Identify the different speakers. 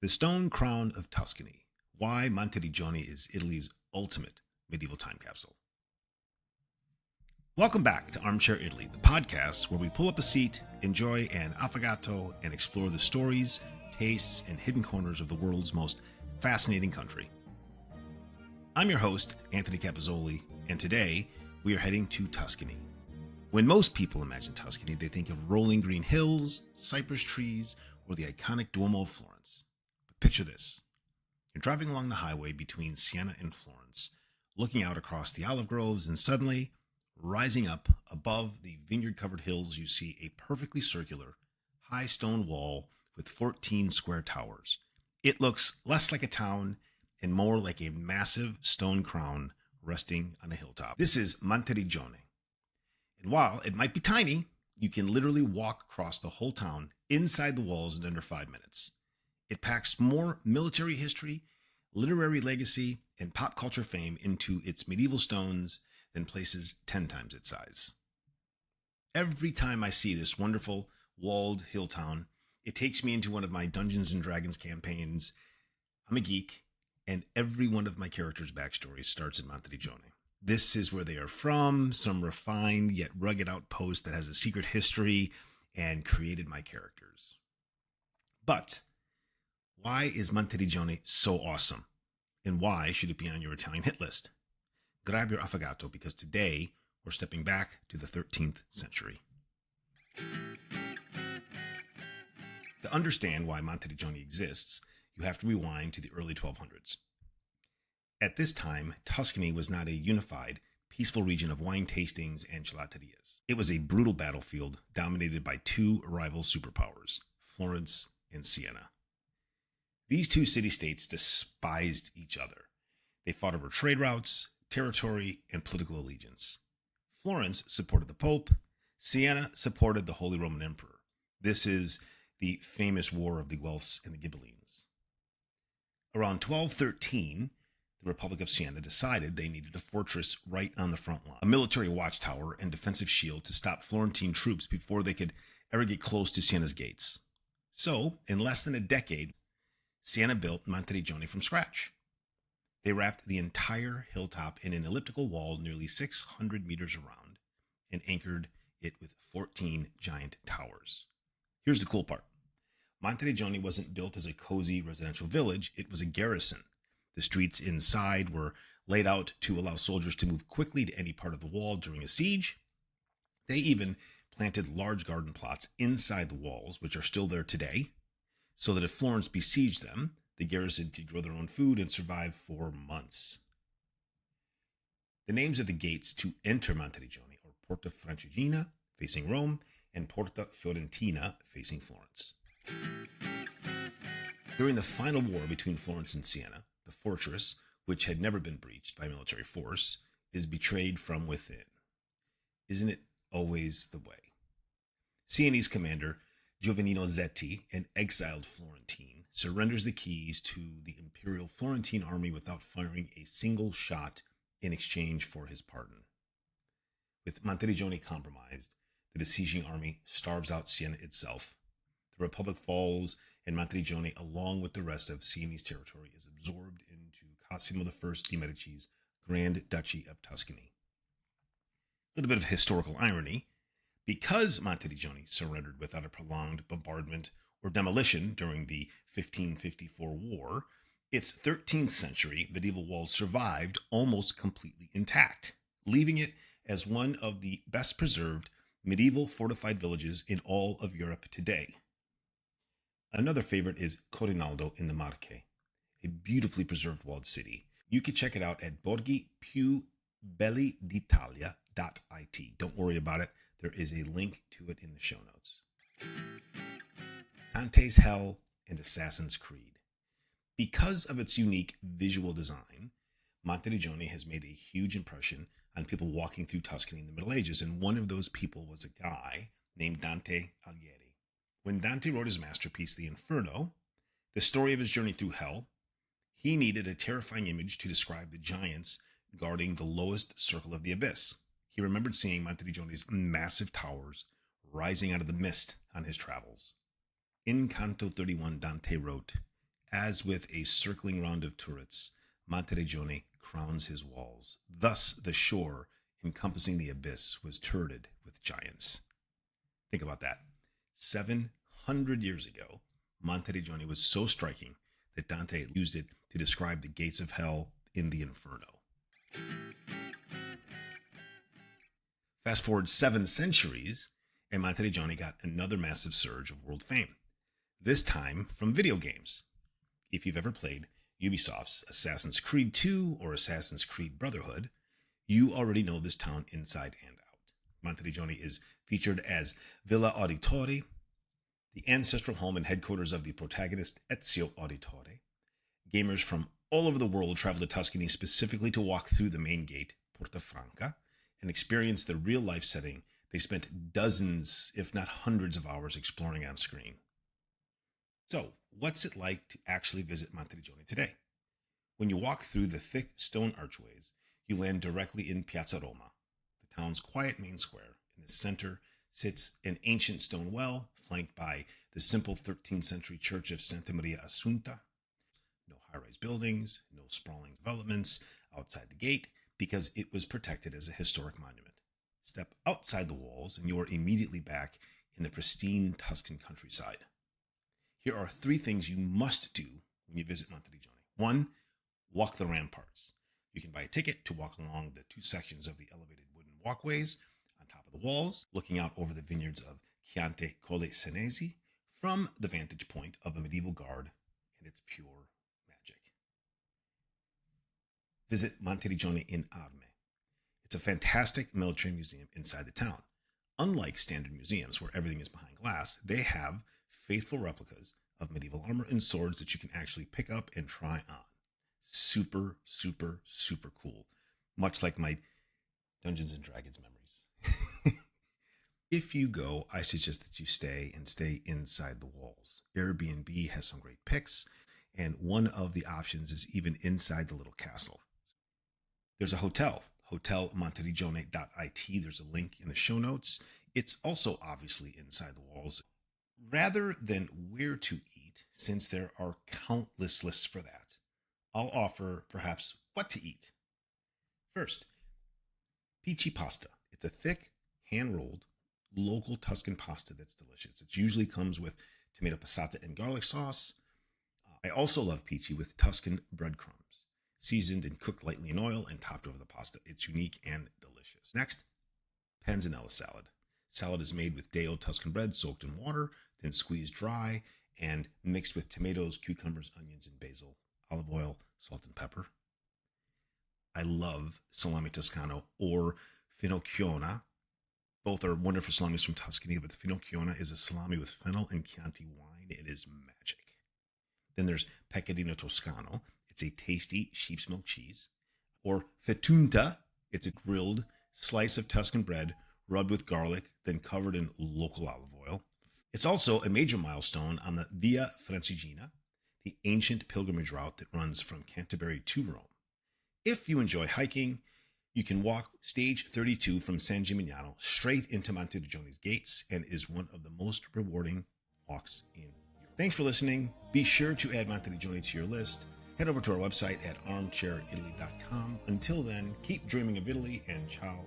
Speaker 1: The Stone Crown of Tuscany. Why Monteriggioni is Italy's ultimate medieval time capsule. Welcome back to Armchair Italy, the podcast where we pull up a seat, enjoy an affogato, and explore the stories, tastes, and hidden corners of the world's most fascinating country. I'm your host, Anthony Capizzoli, and today we are heading to Tuscany. When most people imagine Tuscany, they think of rolling green hills, cypress trees, or the iconic Duomo of Florence. But picture this. You're driving along the highway between Siena and Florence, looking out across the olive groves, and suddenly, rising up above the vineyard-covered hills, you see a perfectly circular, high stone wall with 14 square towers. It looks less like a town and more like a massive stone crown resting on a hilltop. This is Monteriggioni. And while it might be tiny, you can literally walk across the whole town inside the walls in under 5 minutes. It packs more military history, literary legacy, and pop culture fame into its medieval stones than places 10 times its size. Every time I see this wonderful walled hill town, it takes me into one of my Dungeons and Dragons campaigns. I'm a geek, and every one of my characters' backstories starts in Monteriggioni. This is where they are from, some refined yet rugged outpost that has a secret history and created my characters. But why is Monteriggioni so awesome? And why should it be on your Italian hit list? Grab your affogato because today we're stepping back to the 13th century. To understand why Monteriggioni exists, you have to rewind to the early 1200s. At this time, Tuscany was not a unified, peaceful region of wine tastings and gelaterias. It was a brutal battlefield dominated by two rival superpowers, Florence and Siena. These two city-states despised each other. They fought over trade routes, territory, and political allegiance. Florence supported the Pope. Siena supported the Holy Roman Emperor. This is the famous War of the Guelphs and the Ghibellines. Around 1213, the Republic of Siena decided they needed a fortress right on the front line, a military watchtower and defensive shield to stop Florentine troops before they could ever get close to Siena's gates. So, in less than a decade, Siena built Monteriggioni from scratch. They wrapped the entire hilltop in an elliptical wall nearly 600 meters around and anchored it with 14 giant towers. Here's the cool part. Monteriggioni wasn't built as a cozy residential village, it was a garrison. The streets inside were laid out to allow soldiers to move quickly to any part of the wall during a siege. They even planted large garden plots inside the walls, which are still there today, so that if Florence besieged them, the garrison could grow their own food and survive for months. The names of the gates to enter Monteriggioni are Porta Francigena, facing Rome, and Porta Fiorentina, facing Florence. During the final war between Florence and Siena, the fortress, which had never been breached by military force, is betrayed from within. Isn't it always the way? Sienese commander Giovannino Zetti, an exiled Florentine, surrenders the keys to the imperial Florentine army without firing a single shot in exchange for his pardon. With Monteriggioni compromised, the besieging army starves out Siena itself. The Republic falls, and Monteriggioni, along with the rest of Sienese territory, is absorbed into Cosimo I de' Medici's Grand Duchy of Tuscany. A little bit of historical irony. Because Monteriggioni surrendered without a prolonged bombardment or demolition during the 1554 war, its 13th century medieval walls survived almost completely intact, leaving it as one of the best preserved medieval fortified villages in all of Europe today. Another favorite is Corinaldo in the Marche, a beautifully preserved walled city. You can check it out at borghipiubelliditalia.it. Don't worry about it. There is a link to it in the show notes. Dante's Hell and Assassin's Creed. Because of its unique visual design, Monteriggioni has made a huge impression on people walking through Tuscany in the Middle Ages, and one of those people was a guy named Dante Alighieri. When Dante wrote his masterpiece, The Inferno, the story of his journey through hell, he needed a terrifying image to describe the giants guarding the lowest circle of the abyss. He remembered seeing Monteriggioni's massive towers rising out of the mist on his travels. In Canto 31, Dante wrote, As with a circling round of turrets, Monteriggioni crowns his walls. Thus, the shore encompassing the abyss was turreted with giants. Think about that. 700 years ago, Monteriggioni was so striking that Dante used it to describe the gates of hell in the Inferno. Fast forward 7 centuries, and Monteriggioni got another massive surge of world fame, this time from video games. If you've ever played Ubisoft's Assassin's Creed 2 or Assassin's Creed Brotherhood, you already know this town inside and out. Monteriggioni is featured as Villa Auditore, the ancestral home and headquarters of the protagonist Ezio Auditore. Gamers from all over the world travel to Tuscany specifically to walk through the main gate, Porta Franca, and experience the real-life setting they spent dozens, if not hundreds of hours exploring on screen. So, what's it like to actually visit Monteriggioni today? When you walk through the thick stone archways, you land directly in Piazza Roma, the town's quiet main square. In the center sits an ancient stone well, flanked by the simple 13th century church of Santa Maria Assunta. No high-rise buildings, no sprawling developments outside the gate, because it was protected as a historic monument. Step outside the walls and you are immediately back in the pristine Tuscan countryside. Here are 3 things you must do when you visit Monteriggioni. 1, walk the ramparts. You can buy a ticket to walk along the 2 sections of the elevated wooden walkways on top of the walls, looking out over the vineyards of Chianti Colle Senesi from the vantage point of a medieval guard and its pure magic. Visit Monteriggioni in Arme. It's a fantastic military museum inside the town. Unlike standard museums where everything is behind glass, they have faithful replicas of medieval armor and swords that you can actually pick up and try on. Super, super, super cool. Much like my Dungeons and Dragons memories. If you go, I suggest that you stay inside the walls. Airbnb has some great picks, and one of the options is even inside the little castle. There's a hotel, hotelmonteriggioni.it. There's a link in the show notes. It's also obviously inside the walls. Rather than where to eat, since there are countless lists for that, I'll offer perhaps what to eat. First, peachy pasta. It's a thick, hand-rolled, local Tuscan pasta that's delicious. It usually comes with tomato passata and garlic sauce. I also love peachy with Tuscan breadcrumbs, seasoned and cooked lightly in oil and topped over the pasta. It's unique and delicious. Next, panzanella salad. Salad is made with day-old Tuscan bread soaked in water, then squeezed dry and mixed with tomatoes, cucumbers, onions, and basil, olive oil, salt, and pepper. I love salami Toscano or finocchiona. Both are wonderful salamis from Tuscany, but the finocchiona is a salami with fennel and Chianti wine. It is magic. Then there's pecorino Toscano. It's a tasty sheep's milk cheese. Or fettunta. It's a grilled slice of Tuscan bread rubbed with garlic, then covered in local olive oil. It's also a major milestone on the Via Francigena, the ancient pilgrimage route that runs from Canterbury to Rome. If you enjoy hiking, you can walk stage 32 from San Gimignano straight into Monteriggioni's gates and is one of the most rewarding walks in Europe. Thanks for listening. Be sure to add Monteriggioni to your list. Head over to our website at armchairitaly.com. Until then, keep dreaming of Italy and ciao